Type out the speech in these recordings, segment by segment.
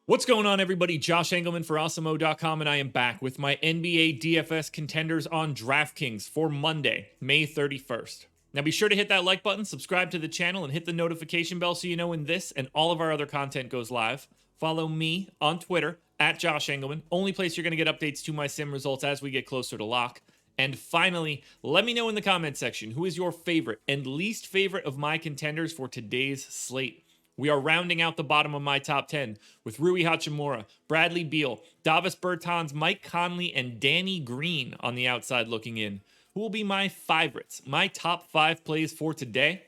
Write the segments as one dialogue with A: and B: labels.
A: What's going on, everybody? Josh Engleman for Awesemo.com, and I am back with my NBA DFS contenders on DraftKings for Monday, May 31st. Now, be sure to hit that like button, subscribe to the channel, and hit the notification bell so you know when this and all of our other content goes live. Follow me on Twitter at Josh Engleman, only place you're going to get updates to my sim results as we get closer to lock. And finally, let me know in the comment section who is your favorite and least favorite of my contenders for today's slate. We are rounding out the bottom of my top 10 with Rui Hachimura, Bradley Beal, Davis Bertans, Mike Conley, and Danny Green on the outside looking in. Who will be my favorites, my top 5 plays for today?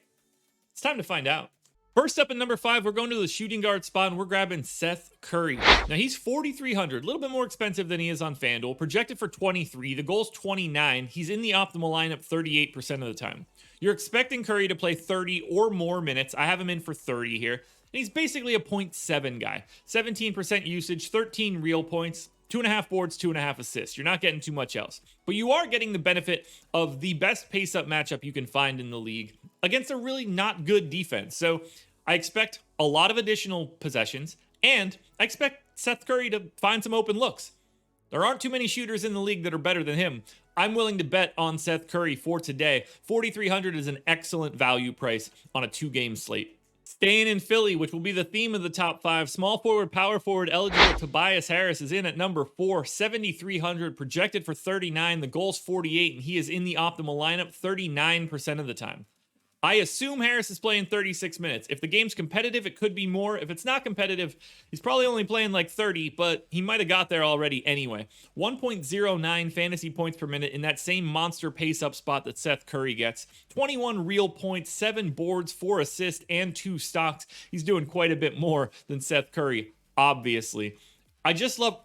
A: It's time to find out. First up at number 5, we're going to the shooting guard spot, and we're grabbing Seth Curry. Now, he's 4,300, a little bit more expensive than he is on FanDuel, projected for 23. The goal's 29. He's in the optimal lineup 38% of the time. You're expecting Curry to play 30 or more minutes. I have him in for 30 here. And he's basically a 0.7 guy. 17% usage, 13 real points, 2.5 boards, 2.5 assists. You're not getting too much else. But you are getting the benefit of the best pace-up matchup you can find in the league against a really not good defense. So I expect a lot of additional possessions, and I expect Seth Curry to find some open looks. There aren't too many shooters in the league that are better than him. I'm willing to bet on Seth Curry for today. 4,300 is an excellent value price on a 2-game slate. Staying in Philly, which will be the theme of the top 5, small forward, power forward eligible Tobias Harris is in at number 4, 7,300, projected for 39. The goal's 48, and he is in the optimal lineup 39% of the time. I assume Harris is playing 36 minutes. If the game's competitive, it could be more. If it's not competitive, he's probably only playing like 30, but he might have got there already anyway. 1.09 fantasy points per minute in that same monster pace-up spot that Seth Curry gets. 21 real points, 7 boards, 4 assists, and 2 stocks. He's doing quite a bit more than Seth Curry, obviously. I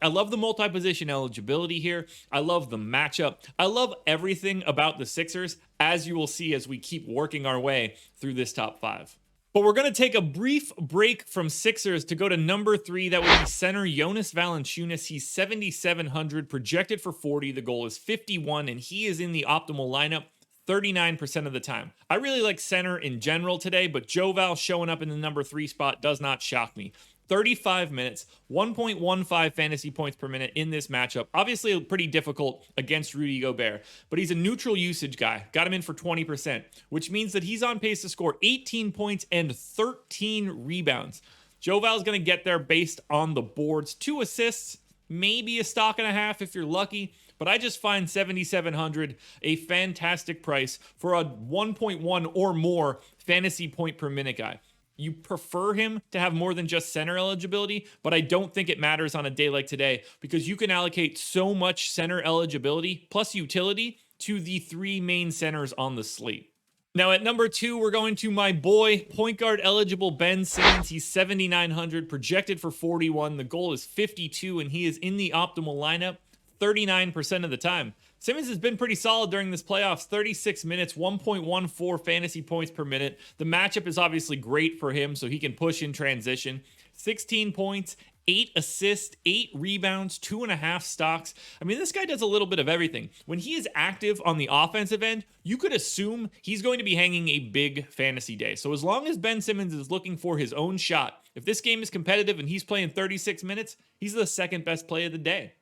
A: love the multi-position eligibility here. I love the matchup. I love everything about the Sixers, as you will see as we keep working our way through this top 5. But we're going to take a brief break from Sixers to go to number 3. That would be center Jonas Valanciunas. He's 7,700, projected for 40. The goal is 51, and he is in the optimal lineup 39% of the time. I really like center in general today, but Joe Val showing up in the number 3 spot does not shock me. 35 minutes, 1.15 fantasy points per minute in this matchup. Obviously, pretty difficult against Rudy Gobert, but he's a neutral usage guy. Got him in for 20%, which means that he's on pace to score 18 points and 13 rebounds. Joe Val's going to get there based on the boards. 2 assists, maybe a stock and a half if you're lucky, but I just find 7,700 a fantastic price for a 1.1 or more fantasy point per minute guy. You prefer him to have more than just center eligibility, but I don't think it matters on a day like today because you can allocate so much center eligibility plus utility to the 3 main centers on the slate. Now at number 2, we're going to my boy, point guard eligible Ben Simmons. He's 7,900, projected for 41. The goal is 52, and he is in the optimal lineup 39% of the time. Simmons has been pretty solid during this playoffs. 36 minutes, 1.14 fantasy points per minute. The matchup is obviously great for him, so he can push in transition. 16 points, 8 assists, 8 rebounds, 2.5 stocks. I mean, this guy does a little bit of everything. When he is active on the offensive end, you could assume he's going to be hanging a big fantasy day. So as long as Ben Simmons is looking for his own shot, if this game is competitive and he's playing 36 minutes, he's the second best play of the day.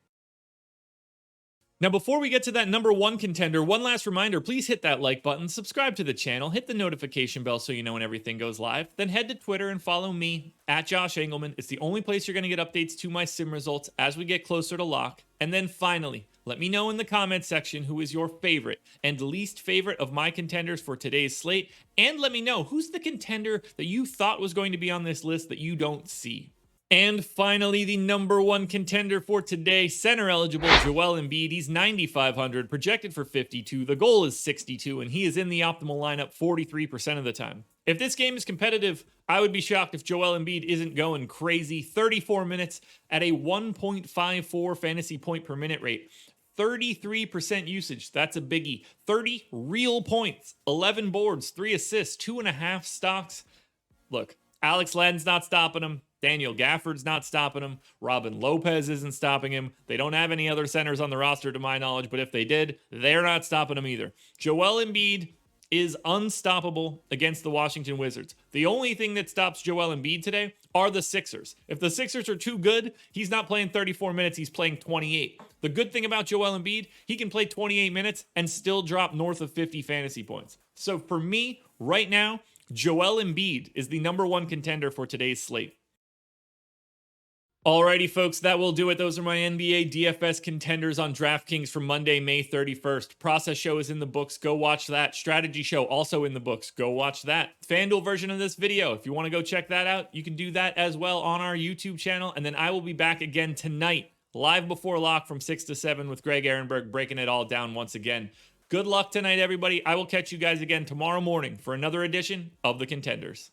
A: Now, before we get to that number 1 contender, one last reminder, please hit that like button, subscribe to the channel, hit the notification bell so you know when everything goes live, then head to Twitter and follow me at Josh Engleman. It's the only place you're going to get updates to my sim results as we get closer to lock. And then finally, let me know in the comment section who is your favorite and least favorite of my contenders for today's slate, and let me know who's the contender that you thought was going to be on this list that you don't see. And finally, the number 1 contender for today, center eligible Joel Embiid. He's 9,500, projected for 52. The goal is 62, and he is in the optimal lineup 43% of the time. If this game is competitive, I would be shocked if Joel Embiid isn't going crazy. 34 minutes at a 1.54 fantasy point per minute rate. 33% usage. That's a biggie. 30 real points, 11 boards, 3 assists, 2.5 stocks. Look, Alex Len's not stopping him. Daniel Gafford's not stopping him. Robin Lopez isn't stopping him. They don't have any other centers on the roster to my knowledge, but if they did, they're not stopping him either. Joel Embiid, is unstoppable against the Washington Wizards. The only thing that stops Joel Embiid today are the Sixers. If the Sixers are too good, he's not playing 34 minutes, he's playing 28. The good thing about Joel Embiid, he can play 28 minutes and still drop north of 50 fantasy points. So for me, right now, Joel Embiid is the #1 contender for today's slate. Alrighty, folks, that will do it. Those are my NBA DFS contenders on DraftKings for Monday, May 31st. Process show is in the books. Go watch that. Strategy show also in the books. Go watch that. FanDuel version of this video, if you want to go check that out, you can do that as well on our YouTube channel. And then I will be back again tonight, live before lock from 6 to 7 with Greg Ehrenberg, breaking it all down once again. Good luck tonight, everybody. I will catch you guys again tomorrow morning for another edition of the Contenders.